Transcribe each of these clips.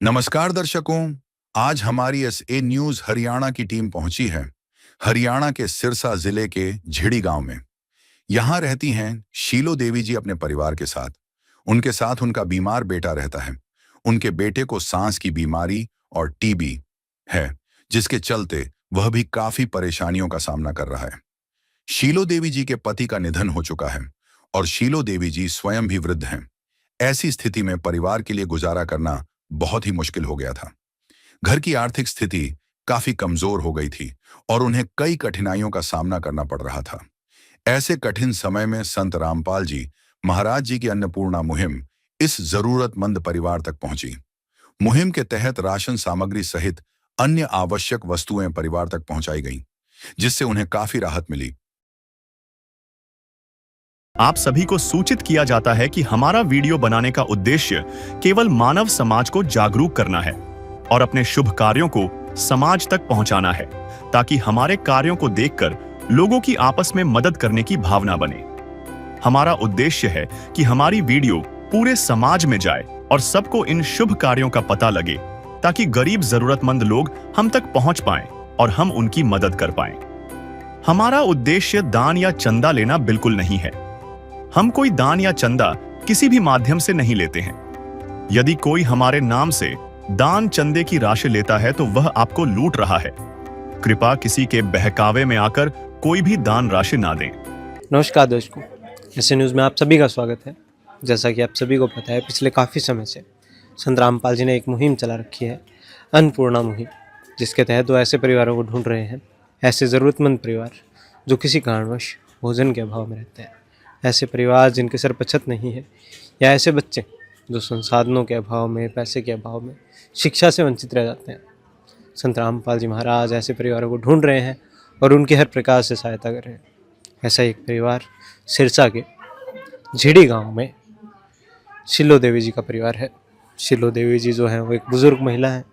नमस्कार दर्शकों। आज हमारी एसए न्यूज हरियाणा की टीम पहुंची है हरियाणा के सिरसा जिले के झिड़ी गांव में। यहां रहती हैं शीलो देवी जी अपने परिवार के साथ। उनके साथ उनका बीमार बेटा रहता है। उनके बेटे को सांस की बीमारी और टीबी है, जिसके चलते वह भी काफी परेशानियों का सामना कर रहा है। शीलो देवी जी के पति का निधन हो चुका है और शीलो देवी जी स्वयं भी वृद्ध हैं। ऐसी स्थिति में परिवार के लिए गुजारा करना बहुत ही मुश्किल हो गया था। घर की आर्थिक स्थिति काफी कमजोर हो गई थी और उन्हें कई कठिनाइयों का सामना करना पड़ रहा था। ऐसे कठिन समय में संत रामपाल जी महाराज जी की अन्नपूर्णा मुहिम इस जरूरतमंद परिवार तक पहुंची। मुहिम के तहत राशन सामग्री सहित अन्य आवश्यक वस्तुएं परिवार तक पहुंचाई गईं, जिससे उन्हें काफी राहत मिली। आप सभी को सूचित किया जाता है कि हमारा वीडियो बनाने का उद्देश्य केवल मानव समाज को जागरूक करना है और अपने शुभ कार्यों को समाज तक पहुंचाना है, ताकि हमारे कार्यों को देखकर लोगों की आपस में मदद करने की भावना बने। हमारा उद्देश्य है कि हमारी वीडियो पूरे समाज में जाए और सबको इन शुभ कार्यों का पता लगे, ताकि गरीब जरूरतमंद लोग हम तक पहुंच पाएं और हम उनकी मदद कर पाएं। हमारा उद्देश्य दान या चंदा लेना बिल्कुल नहीं है। हम कोई दान या चंदा किसी भी माध्यम से नहीं लेते हैं। यदि कोई हमारे नाम से दान चंदे की राशि लेता है तो वह आपको लूट रहा है। कृपया किसी के बहकावे में आकर कोई भी दान राशि ना दें। नमस्कार दोस्तों, एसए न्यूज़ में आप सभी का स्वागत है। जैसा कि आप सभी को पता है, पिछले काफ़ी समय से संत रामपाल जी ने एक मुहिम चला रखी है, अन्नपूर्णा मुहिम, जिसके तहत वो ऐसे परिवारों को ढूंढ रहे हैं, ऐसे ज़रूरतमंद परिवार जो किसी कारणवश भोजन के अभाव में रहते हैं, ऐसे परिवार जिनके सर पर छत नहीं है, या ऐसे बच्चे जो संसाधनों के अभाव में, पैसे के अभाव में शिक्षा से वंचित रह जाते हैं। संत रामपाल जी महाराज ऐसे परिवारों को ढूंढ रहे हैं और उनकी हर प्रकार से सहायता कर रहे हैं। ऐसा एक परिवार सिरसा के झिड़ी गांव में शीलो देवी जी का परिवार है। शीलो देवी जी जो हैं वो एक बुज़ुर्ग महिला हैं।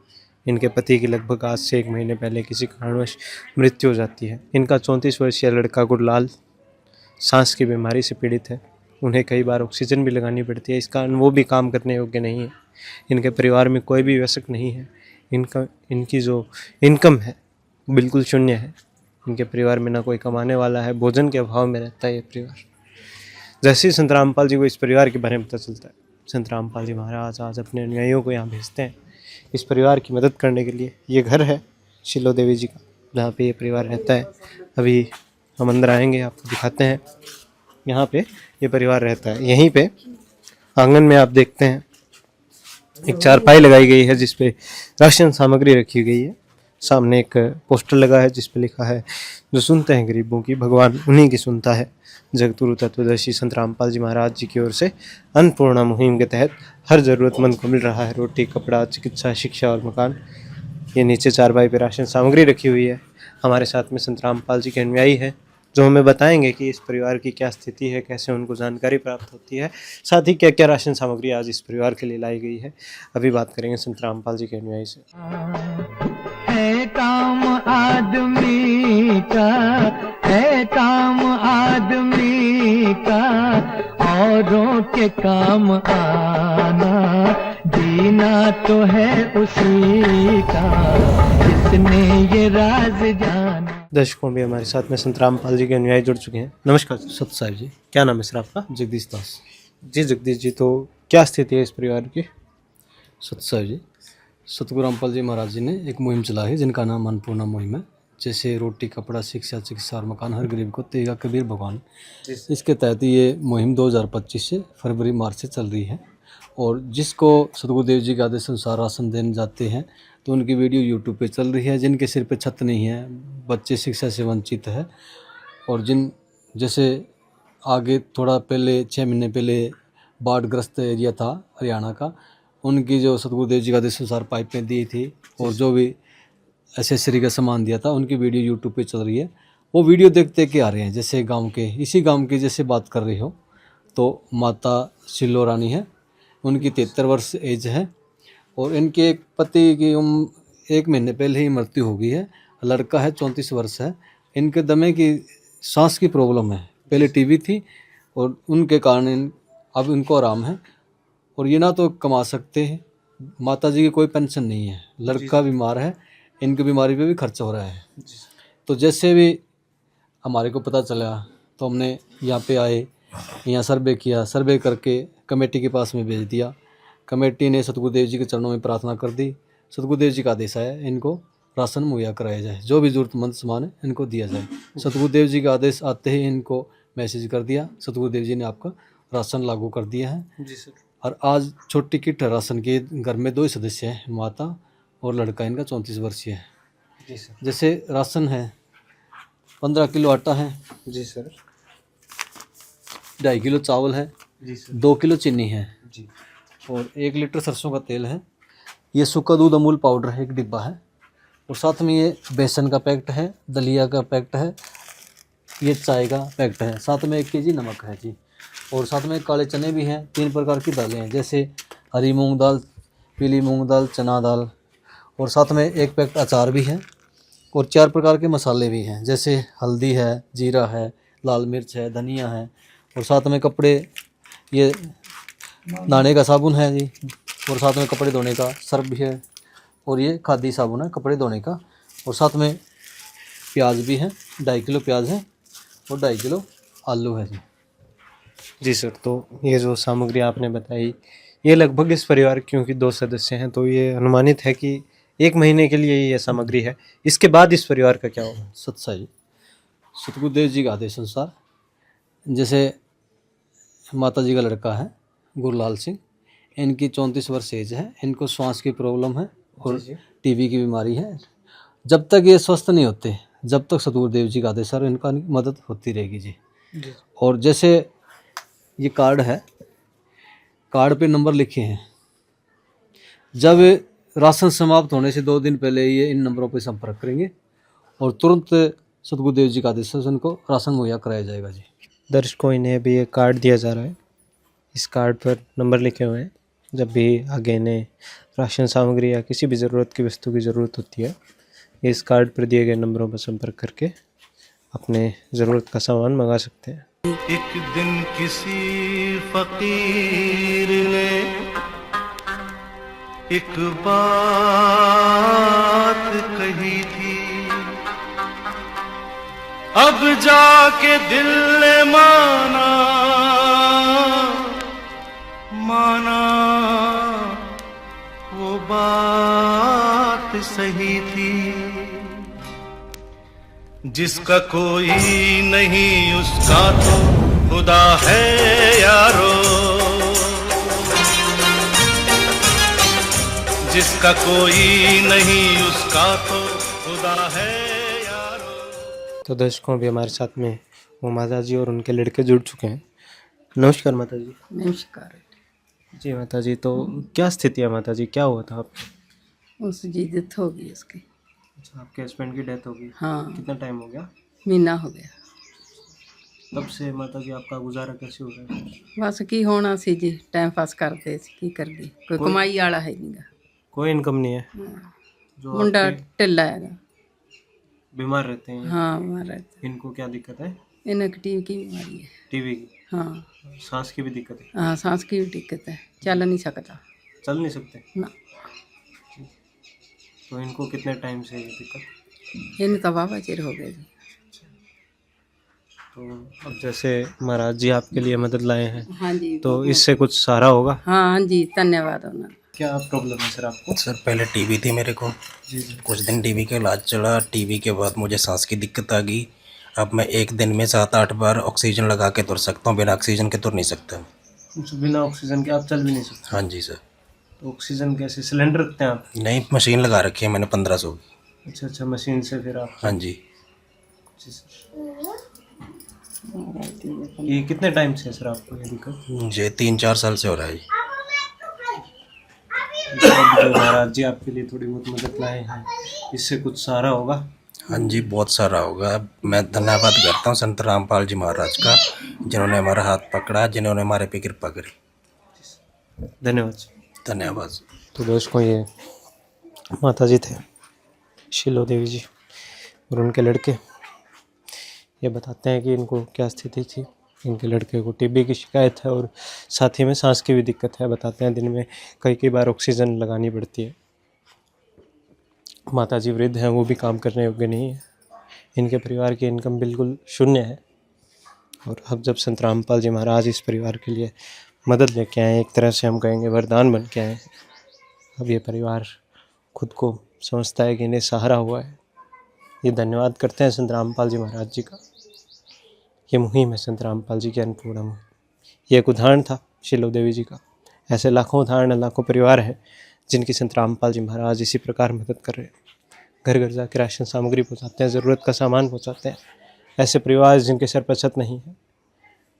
इनके पति की लगभग आज से 1 महीने पहले किसी कारणवश मृत्यु हो जाती है। इनका 34 वर्षीय लड़का गुरलाल सांस की बीमारी से पीड़ित है। उन्हें कई बार ऑक्सीजन भी लगानी पड़ती है, इस कारण वो भी काम करने योग्य नहीं है। इनके परिवार में कोई भी वयस्क नहीं है। इनकी जो इनकम है बिल्कुल शून्य है। इनके परिवार में ना कोई कमाने वाला है, भोजन के अभाव में रहता है ये परिवार। जैसे ही संत रामपाल जी को इस परिवार के बारे में पता चलता है, संत रामपाल जी महाराज आज अपने अनुयायियों को यहाँ भेजते हैं इस परिवार की मदद करने के लिए। ये घर है शीलो देवी जी का, जहाँ पे ये परिवार रहता है। अभी हम अंदर आएंगे, आपको दिखाते हैं। यहाँ पे ये परिवार रहता है। यहीं पे आंगन में आप देखते हैं एक चारपाई लगाई गई है, जिस पे राशन सामग्री रखी गई है। सामने एक पोस्टर लगा है जिस पे लिखा है, जो सुनते हैं गरीबों की, भगवान उन्हीं की सुनता है। जगतगुरु तत्वदर्शी संत रामपाल जी महाराज जी की ओर से अन्नपूर्णा मुहिम के तहत हर ज़रूरतमंद को मिल रहा है रोटी, कपड़ा, चिकित्सा, शिक्षा और मकान। ये नीचे चारपाई पे राशन सामग्री रखी हुई है। हमारे साथ में संत रामपाल जी के अनुयायी है, जो हमें बताएंगे कि इस परिवार की क्या स्थिति है, कैसे उनको जानकारी प्राप्त होती है, साथ ही क्या क्या राशन सामग्री आज इस परिवार के लिए लाई गई है। अभी बात करेंगे संत रामपाल जी के अनुयायी से। है काम आदमी का, है काम आदमी का, औरों के काम आना, जीना तो है उसी का, जिसने ये राज जाना। दर्शकों भी हमारे साथ में संत रामपाल जी के अनुयायी जुड़ चुके हैं। नमस्कार सत साहिब जी। क्या नाम है सर आपका? जगदीश दास। जी जगदीश जी, तो क्या स्थिति है इस परिवार की? सत साहिब जी, सतगुरु रामपाल जी महाराज जी ने एक मुहिम चलाई है जिनका नाम अन्नपूर्णा मुहिम है। जैसे रोटी, कपड़ा, शिक्षा, चिकित्सा और मकान हर गरीब को देगा कबीर भगवान। इसके तहत ये मुहिम 2025 से फरवरी मार्च से चल रही है। और जिसको सतगुरुदेव जी के आदेश अनुसार राशन देने जाते हैं तो उनकी वीडियो यूट्यूब पे चल रही है। जिनके सिर पे छत नहीं है, बच्चे शिक्षा से वंचित है, और जिन जैसे आगे थोड़ा पहले 6 महीने पहले बाढ़ग्रस्त एरिया था हरियाणा का, उनकी जो सतगुरुदेव जी का आदेश अनुसार पाइपें दी थी और जो भी एसेसरी का सामान दिया था, उनकी वीडियो यूट्यूब पे चल रही है। वो वीडियो देखते के आ रहे हैं। जैसे गांव के, इसी गांव की जैसे बात कर रही हो तो माता शीलो रानी है, उनकी 73 वर्ष एज है, और इनके एक पति की 1 महीने पहले ही मृत्यु हो गई है। लड़का है 34 वर्ष है। इनके दमे की सांस की प्रॉब्लम है, पहले टीबी थी और उनके कारण अब इनको आराम है। और ये ना तो कमा सकते हैं माता जी की कोई पेंशन नहीं है, लड़का बीमार है, इनकी बीमारी पे भी खर्च हो रहा है। तो जैसे भी हमारे को पता चला तो हमने यहाँ पे आए, यहाँ सर्वे किया, सर्वे करके कमेटी के पास में भेज दिया। कमेटी ने सतगुरुदेव जी के चरणों में प्रार्थना कर दी। सतगुरुदेव जी का आदेश आया इनको राशन मुहैया कराया जाए, जो भी ज़रूरतमंद सामान है इनको दिया जाए। सतगुरुदेव जी का आदेश आते ही इनको मैसेज कर दिया, सतगुरुदेव जी ने आपका राशन लागू कर दिया है। जी सर। और आज छोटी किट है राशन के। घर में 2 ही सदस्य हैं, माता और लड़का इनका 34 वर्षीय है। जी सर। जैसे राशन है 15 किलो आटा है, जी सर। 2.5 किलो चावल है, जी सर। 2 किलो चीनी है जी। और 1 लीटर सरसों का तेल है। ये सूखा दूध अमूल पाउडर है, 1 डिब्बा है। और साथ में ये बेसन का पैकेट है, दलिया का पैकेट है, ये चाय का पैकेट है। साथ में 1 केजी नमक है जी। और साथ में काले चने भी हैं। 3 प्रकार की दालें हैं, जैसे हरी मूंग दाल, पीली मूंग दाल, चना दाल। और साथ में 1 पैकेट अचार भी है। और 4 प्रकार के मसाले भी हैं, जैसे हल्दी है, जीरा है, लाल मिर्च है, धनिया है। और साथ में कपड़े, ये नहाने का साबुन है जी। और साथ में कपड़े धोने का सर्फ भी है। और ये खादी साबुन है कपड़े धोने का। और साथ में प्याज भी है, 2.5 किलो प्याज है और 2.5 किलो आलू है जी। जी सर, तो ये जो सामग्री आपने बताई, ये लगभग इस परिवार क्योंकि 2 सदस्य हैं, तो ये अनुमानित है कि 1 महीने के लिए ये सामग्री है। इसके बाद इस परिवार का क्या होगा? सत्साई सतगुरुदेव जी के आदेश अनुसार, जैसे माता जी का लड़का है गुरलाल सिंह, इनकी 34 वर्ष एज है। इनको श्वास की प्रॉब्लम है और टीबी की बीमारी है। जब तक ये स्वस्थ नहीं होते, जब तक सतगुरुदेव जी का आदेश है, इनका मदद होती रहेगी जी। और जैसे ये कार्ड है, कार्ड पे नंबर लिखे हैं। जब राशन समाप्त होने से 2 दिन पहले ये इन नंबरों पर संपर्क करेंगे और तुरंत सतगुरुदेव जी का आदेश से उनको राशन मुहैया कराया जाएगा जी। दर्शकों, इन्हें अभी ये कार्ड दिया जा रहा है। इस कार्ड पर नंबर लिखे हुए हैं। जब भी आगे इन्हें राशन सामग्री या किसी भी ज़रूरत की वस्तु की ज़रूरत होती है, ये इस कार्ड पर दिए गए नंबरों पर संपर्क करके अपने ज़रूरत का सामान मंगा सकते हैं। एक दिन किसी फकीर ने एक बात कही थी, अब जाके दिल ने माना वो बात सही थी। जिसका कोई नहीं उसका तो खुदा है यारो, जिसका कोई नहीं उसका तो खुदा है यारो। तो दर्शकों, अभी हमारे साथ में वो माता जी और उनके लड़के जुड़ चुके हैं। नमस्कार माता जी। नमस्कार जी माता जी, तो क्या स्थिति है माता जी, क्या हुआ था आपको? उस जी डेथ हो गई उसकी। अच्छा, आपके हस्बैंड की डेथ हो गई? हाँ, कितना टाइम हो गया? महीना हो गया। तब से माता जी आपका गुजारा कैसे हो रहा है? बस की होना सी जी, टाइम पास करते सी, की कर गई, कोई कमाई वाला है नहीं। कोई इनकम नहीं है? जो मुंडा आपके ढिल्ला है। बीमार रहते हैं? हाँ, बीमार रहते। इनको क्या दिक्कत है? इन्हें टीवी की बीमारी है। टीवी की? हाँ, सांस की भी दिक्कत है? हाँ, सांस की भी दिक्कत है, चल नहीं सकता चल नहीं सकते ना। तो इनको कितने टाइम से ये दिक्कत? इन्हें तो बाबा चिर हो गए जी। तो अब जैसे महाराज जी आपके लिए मदद लाए हैं, हाँ जी, तो इससे कुछ सहारा होगा? हाँ हाँ जी, धन्यवाद उन्हें। क्या प्रॉब्लम है सर आपको? सर पहले टीबी थी मेरे को। कुछ दिन टीबी का इलाज चला। टीबी के बाद मुझे सांस की दिक्कत आ गई। अब मैं एक दिन में 7-8 बार ऑक्सीजन लगा के तुर सकता हूँ, बिना ऑक्सीजन के तुर नहीं सकता। बिना ऑक्सीजन के आप चल भी नहीं सकते? हाँ जी सर। तो ऑक्सीजन कैसे, सिलेंडर रखते हैं आप? नहीं, मशीन लगा रखी है मैंने 1500 की। अच्छा अच्छा, मशीन से फिर आप? हाँ जी। ये कितने टाइम से है सर आपको ये दिक्कत? मुझे 3-4 साल से हो रहा है जी। जो महाराज जी आपके लिए थोड़ी बहुत मदद लाए हैं, इससे कुछ सहारा होगा? हाँ जी, बहुत सारा होगा। मैं धन्यवाद करता हूँ संत रामपाल जी महाराज का, जिन्होंने हमारा हाथ पकड़ा, जिन्होंने हमारे पे कृपा करी। धन्यवाद। धन्यवाद। तो दोस्तों, ये माता जी थे शीलो देवी जी और उनके लड़के। ये बताते हैं कि इनको क्या स्थिति थी इनके लड़के को टीबी की शिकायत है और साथ ही में सांस की भी दिक्कत है। बताते हैं दिन में कई बार ऑक्सीजन लगानी पड़ती है। माताजी वृद्ध हैं, वो भी काम करने योग्य नहीं है। इनके परिवार की इनकम बिल्कुल शून्य है। और अब जब संत रामपाल जी महाराज इस परिवार के लिए मदद लेके आए, एक तरह से हम कहेंगे वरदान बन के आए, अब ये परिवार खुद को समझता है कि इन्हें सहारा हुआ है। ये धन्यवाद करते हैं संत रामपाल जी महाराज जी का। ये मुहिम है संत रामपाल जी की अन्नपूर्णा मुहिम। ये एक उदाहरण था शीलो देवी जी का। ऐसे लाखों उदाहरण, लाखों परिवार हैं जिनकी संत रामपाल जी महाराज इसी प्रकार मदद कर रहे हैं। घर घर जाकर राशन सामग्री पहुँचाते हैं, ज़रूरत का सामान पहुँचाते हैं। ऐसे परिवार जिनके सर पर छत नहीं है,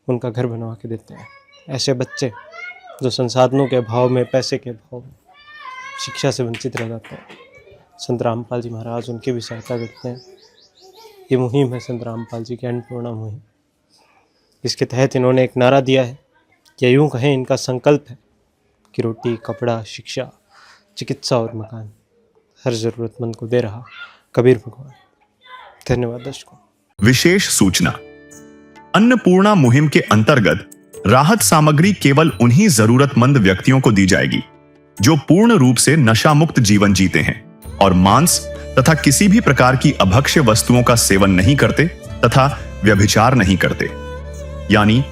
उनका घर बनवा के देते हैं। ऐसे बच्चे जो संसाधनों के अभाव में, पैसे के अभाव में शिक्षा से वंचित रह जाते हैं, संत रामपाल जी महाराज उनकी भी सहायता करते हैं। ये मुहिम है संत रामपाल जी की अन्नपूर्णा मुहिम। इसके तहत इन्होंने एक नारा दिया है, या यूँ कहें इनका संकल्प है कि रोटी, कपड़ा, शिक्षा, चिकित्सा और मकान हर ज़रूरतमंद को दे रहा कबीर भगवान। धन्यवाद दर्शकों। विशेष सूचना। अन्नपूर्णा मुहिम के अंतर्गत राहत सामग्री केवल उन्हीं जरूरतमंद व्यक्तियों को दी जाएगी जो पूर्ण रूप से नशा मुक्त जीवन जीते हैं और मांस तथा किसी भी प्रकार की अभक्ष्य वस्तुओं का सेवन नहीं करते तथा व्यभिचार नहीं करते, यानी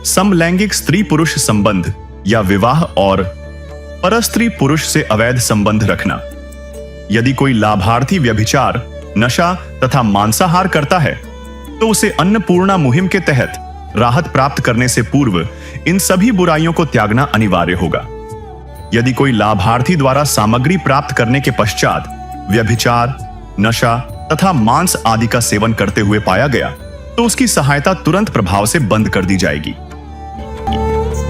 समलैंगिक स्त्री पुरुष संबंध या विवाह और परस्त्री पुरुष से अवैध संबंध रखना। यदि कोई लाभार्थी व्यभिचार, नशा तथा मांसाहार करता है तो उसे अन्नपूर्णा मुहिम के तहत राहत प्राप्त करने से पूर्व इन सभी बुराइयों को त्यागना अनिवार्य होगा। यदि कोई लाभार्थी द्वारा सामग्री प्राप्त करने के पश्चात व्यभिचार, नशा तथा मांस आदि का सेवन करते हुए पाया गया तो उसकी सहायता तुरंत प्रभाव से बंद कर दी जाएगी।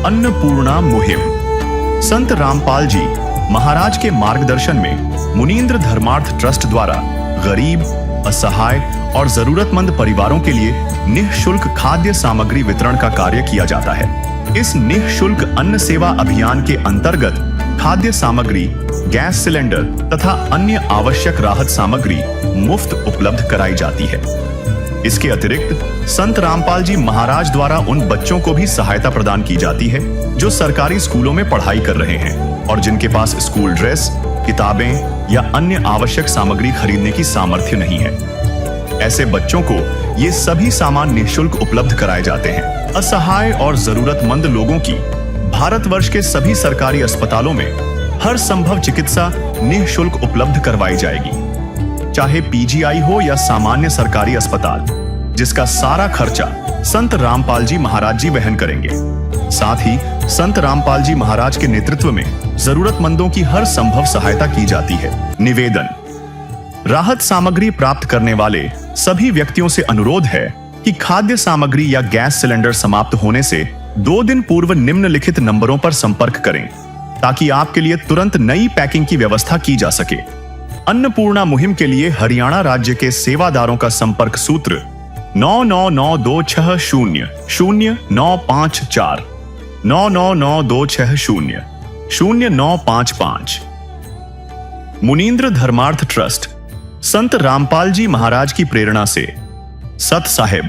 अन्नपूर्णा मुहिम संत रामपाल जी महाराज के मार्गदर्शन में मुनींद्र धर्मार्थ ट्रस्ट द्वारा गरीब, असहाय और जरूरतमंद परिवारों के लिए निःशुल्क खाद्य सामग्री वितरण का कार्य किया जाता है। इस निःशुल्क अन्न सेवा अभियान के अंतर्गत खाद्य सामग्री, गैस सिलेंडर तथा अन्य आवश्यक राहत सामग्री मुफ्त उपलब्ध कराई जाती है। इसके अतिरिक्त संत रामपाल जी महाराज द्वारा उन बच्चों को भी सहायता प्रदान की जाती है जो सरकारी स्कूलों में पढ़ाई कर रहे हैं और जिनके पास स्कूल ड्रेस, किताबें या अन्य आवश्यक सामग्री खरीदने की सामर्थ्य नहीं है। ऐसे बच्चों को ये सभी सामान निःशुल्क उपलब्ध कराए जाते हैं। असहाय और जरूरतमंद लोगों की भारतवर्ष के सभी सरकारी अस्पतालों में हर संभव चिकित्सा निःशुल्क उपलब्ध करवाई जाएगी, चाहे पीजीआई हो या सामान्य सरकारी अस्पताल, जिसका सारा खर्चा संत रामपाल जी महाराज जी वहन करेंगे। साथ ही संत रामपाल जी महाराज के नेतृत्व में जरूरतमंदों की हर संभव सहायता की जाती है। निवेदन। राहत सामग्री प्राप्त करने वाले सभी व्यक्तियों से अनुरोध है कि खाद्य सामग्री या गैस सिलेंडर समाप्त होने से 2 दिन पूर्व निम्नलिखित नंबरों पर संपर्क करें ताकि आपके लिए तुरंत नई पैकिंग की व्यवस्था की जा सके। अन्नपूर्णा मुहिम के लिए हरियाणा राज्य के सेवादारों का संपर्क सूत्र 9992600954 9992600955। मुनींद्र धर्मार्थ ट्रस्ट संत रामपाल जी महाराज की प्रेरणा से सत साहिब